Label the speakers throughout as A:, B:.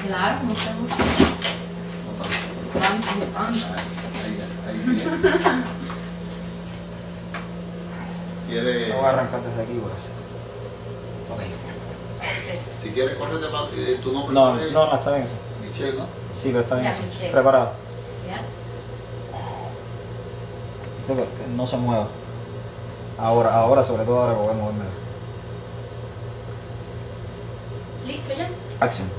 A: Claro, mucho.
B: Ahí sí. ¿Quiere?
C: Voy a arrancar desde aquí, pues.
B: Si quieres, córrete para tu nombre.
C: No, está bien eso.
B: Michelle, ¿no?
C: Sí, pero está bien
A: Ya,
C: eso.
A: Michelle.
C: Preparado.
A: ¿Ya?
C: Esto que no se mueva. Ahora, sobre todo ahora que voy a moverme.
A: ¿Listo ya?
C: Acción.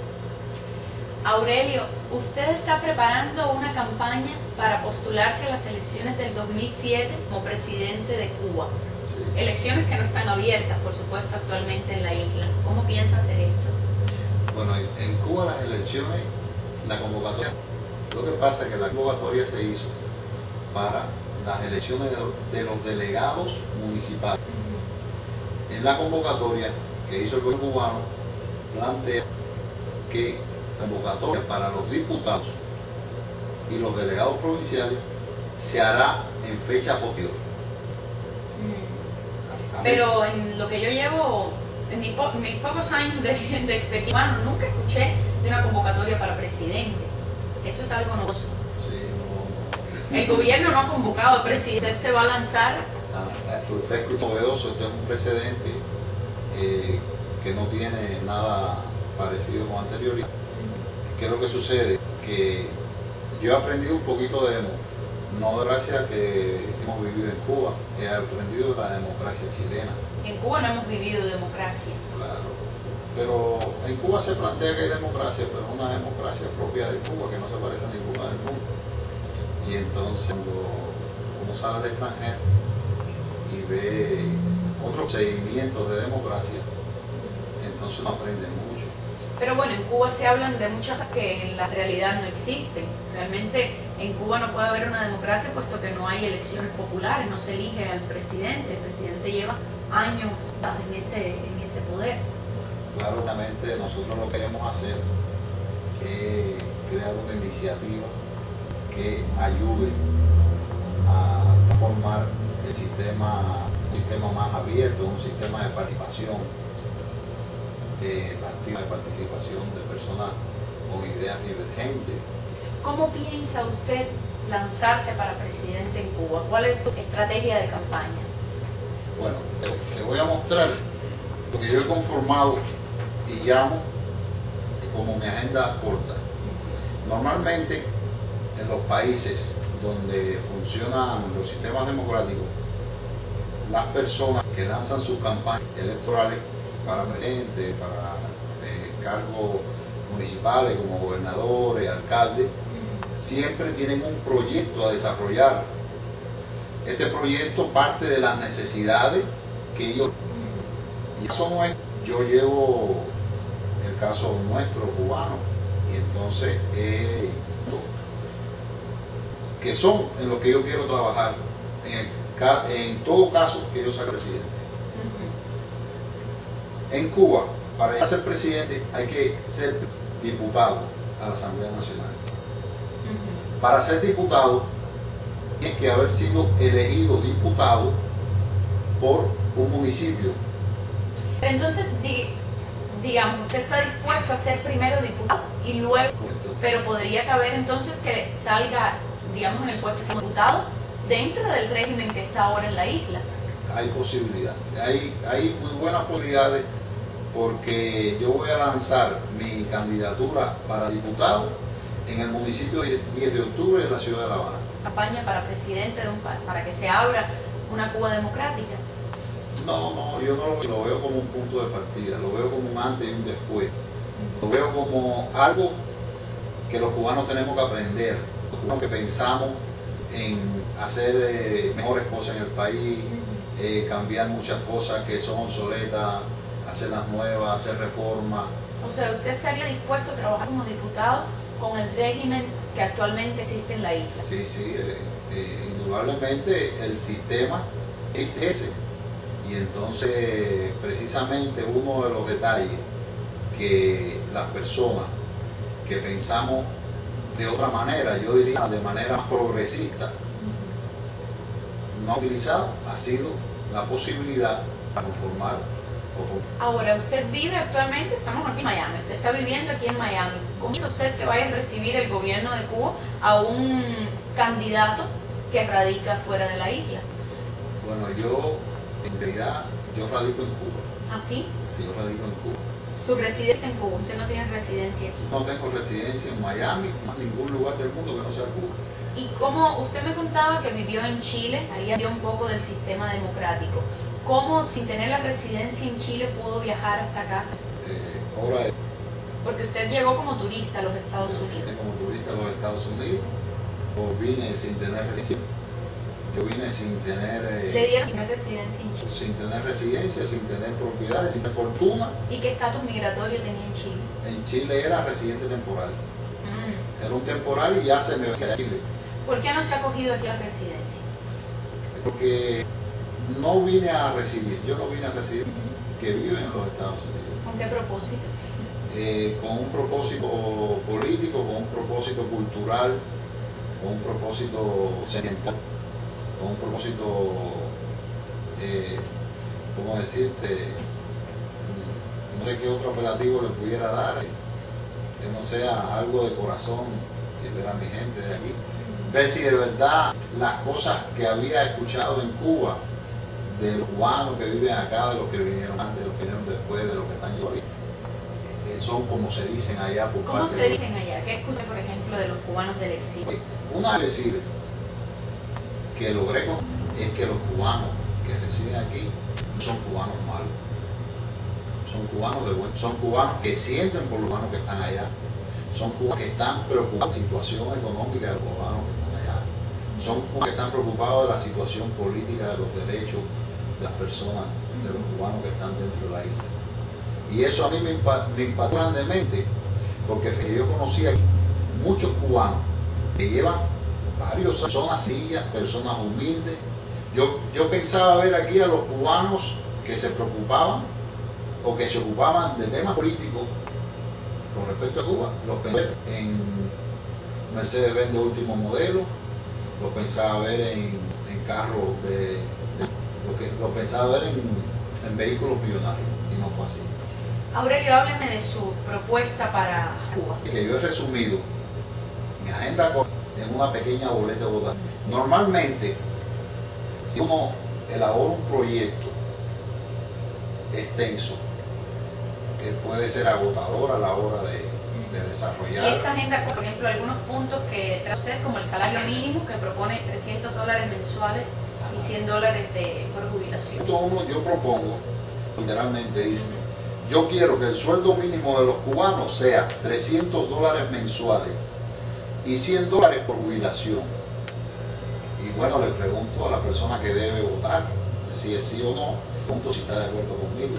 A: Aurelio, usted está preparando una campaña para postularse a las elecciones del 2007 como presidente de Cuba.
B: Sí.
A: Elecciones que no están abiertas, por supuesto, actualmente en la isla. ¿Cómo piensa hacer esto?
B: Bueno, en Cuba las elecciones, la convocatoria, lo que pasa es que la convocatoria se hizo para las elecciones de los delegados municipales. En la convocatoria que hizo el gobierno cubano, plantea que la convocatoria para los diputados y los delegados provinciales se hará en fecha posterior.
A: Pero en lo que yo llevo, en mis pocos años de experiencia, bueno, nunca escuché de una convocatoria para presidente. Eso es algo novedoso.
B: Sí,
A: El gobierno no ha convocado a presidente, usted se va a lanzar.
B: Usted es novedoso, este es un precedente que no tiene nada parecido con anterioridad. ¿Qué es lo que sucede? Que yo he aprendido un poquito de no de democracia que hemos vivido en Cuba, he aprendido de la democracia chilena.
A: En Cuba no hemos vivido democracia.
B: Claro. Pero en Cuba se plantea que hay democracia, pero es una democracia propia de Cuba que no se parece a ninguna del mundo. Y entonces cuando uno sale al extranjero y ve otros procedimientos de democracia, entonces uno aprende mucho.
A: Pero bueno, en Cuba se hablan de muchas cosas que en la realidad no existen. Realmente en Cuba no puede haber una democracia puesto que no hay elecciones populares, no se elige al presidente. El presidente lleva años en ese poder.
B: Claro, obviamente nosotros lo que queremos hacer es crear una iniciativa que ayude a transformar el sistema, un sistema más abierto, un sistema de participación, de participación de personas con ideas divergentes.
A: ¿Cómo piensa usted lanzarse para presidente en Cuba? ¿Cuál es su estrategia de campaña?
B: Bueno, te voy a mostrar lo que yo he conformado y llamo como mi agenda corta. Normalmente en los países donde funcionan los sistemas democráticos, las personas que lanzan sus campañas electorales para presidente, para cargos municipales como gobernadores, alcaldes, siempre tienen un proyecto a desarrollar. Este proyecto parte de las necesidades que ellos... Y eso no es... Yo llevo el caso nuestro, cubano, y entonces que son en lo que yo quiero trabajar, en todo caso que yo sea presidente. En Cuba, para ser presidente hay que ser diputado a la Asamblea Nacional. Para ser diputado, tiene que haber sido elegido diputado por un municipio.
A: Entonces, digamos, usted está dispuesto a ser primero diputado y luego, pero podría caber entonces que salga, digamos, en el puesto de diputado dentro del régimen que está ahora en la isla.
B: Hay posibilidad, hay muy buenas posibilidades, porque yo voy a lanzar mi candidatura para diputado en el municipio de 10 de octubre de la ciudad de La Habana.
A: Campaña para presidente de un país, para que se abra una Cuba democrática.
B: No, yo no lo veo como un punto de partida, lo veo como un antes y un después. Lo veo como algo que los cubanos tenemos que aprender, los cubanos que pensamos en hacer mejores cosas en el país, cambiar muchas cosas que son obsoletas, hacerlas nuevas, hacer reformas.
A: O sea, ¿usted estaría dispuesto a trabajar como diputado con el régimen que actualmente existe en la isla?
B: Sí, indudablemente el sistema existe ese. Y entonces, precisamente uno de los detalles que las personas que pensamos de otra manera, yo diría de manera más progresista, no ha utilizado, ha sido la posibilidad de conformar
A: Ahora, usted vive actualmente, estamos aquí en Miami, usted está viviendo aquí en Miami. ¿Cómo piensa usted que vaya a recibir el gobierno de Cuba a un candidato que radica fuera de la isla?
B: Bueno, yo, en realidad, yo radico en Cuba.
A: ¿Ah, sí?
B: Sí, yo radico en Cuba.
A: Su residencia en Cuba, usted no tiene residencia aquí.
B: No tengo residencia en Miami, más ningún lugar del mundo que no sea Cuba.
A: Y como usted me contaba que vivió en Chile, ahí había un poco del sistema democrático. ¿Cómo, sin tener la residencia en Chile, pudo viajar hasta acá?
B: Ahora,
A: Porque usted llegó como turista a los Estados Unidos.
B: como turista a los Estados Unidos, o vine sin tener residencia. Yo vine sin tener,
A: ¿Le dieron residencia en Chile?
B: sin tener residencia, sin tener propiedades, sin tener fortuna.
A: ¿Y qué estatus migratorio tenía en Chile?
B: En Chile era residente temporal. Era un temporal y ya se me venía a Chile.
A: ¿Por qué no se ha cogido aquí la residencia?
B: Porque no vine a recibir, yo no vine a recibir que viven en los Estados Unidos.
A: ¿Con qué propósito?
B: Con un propósito político, con un propósito cultural, con un propósito sentimental, con un propósito, ¿cómo decirte? No sé qué otro apelativo le pudiera dar, que no sea algo de corazón, de ver a mi gente de aquí, ver si de verdad las cosas que había escuchado en Cuba, de los cubanos que viven acá, de los que vinieron antes, de los que vinieron después, de los que están aquí, son como se dicen allá por
A: ¿Cómo
B: parte
A: se
B: de
A: dicen allá? ¿Qué escucha, por ejemplo, de los cubanos del exilio?
B: Una vez decir que logré es que los cubanos que residen aquí no son cubanos malos, son cubanos de buen, son cubanos que sienten por los cubanos que están allá, son cubanos que están preocupados de la situación económica de los cubanos que están allá, son cubanos que están preocupados de la situación política, de los derechos de las personas, de los cubanos que están dentro de la isla. Y eso a mí me impactó grandemente, porque yo conocí aquí muchos cubanos que llevan varios años, personas sencillas, personas humildes. Yo pensaba ver aquí a los cubanos que se preocupaban o que se ocupaban de temas políticos con respecto a Cuba. Los pensaba en Mercedes-Benz de último modelo, los pensaba ver en carros los pensaba ver en vehículos millonarios, y no fue así.
A: Aurelio, hábleme de su propuesta para Cuba.
B: Que yo he resumido mi agenda en una pequeña boleta de votación. Normalmente, si uno elabora un proyecto extenso, puede ser agotador a la hora de desarrollar.
A: Y esta agenda, por ejemplo, algunos puntos que trae usted, como el salario mínimo, que propone $300 mensuales y $100 por jubilación.
B: Yo propongo, literalmente dice, yo quiero que el sueldo mínimo de los cubanos sea $300 mensuales y $100 por jubilación. Y bueno, le pregunto a la persona que debe votar si es sí o no, pregunto si está de acuerdo conmigo.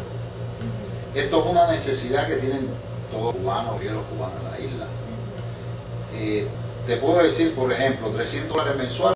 B: Esto es una necesidad que tienen todos los cubanos y los cubanos en la isla. Te puedo decir, por ejemplo, $300 mensuales.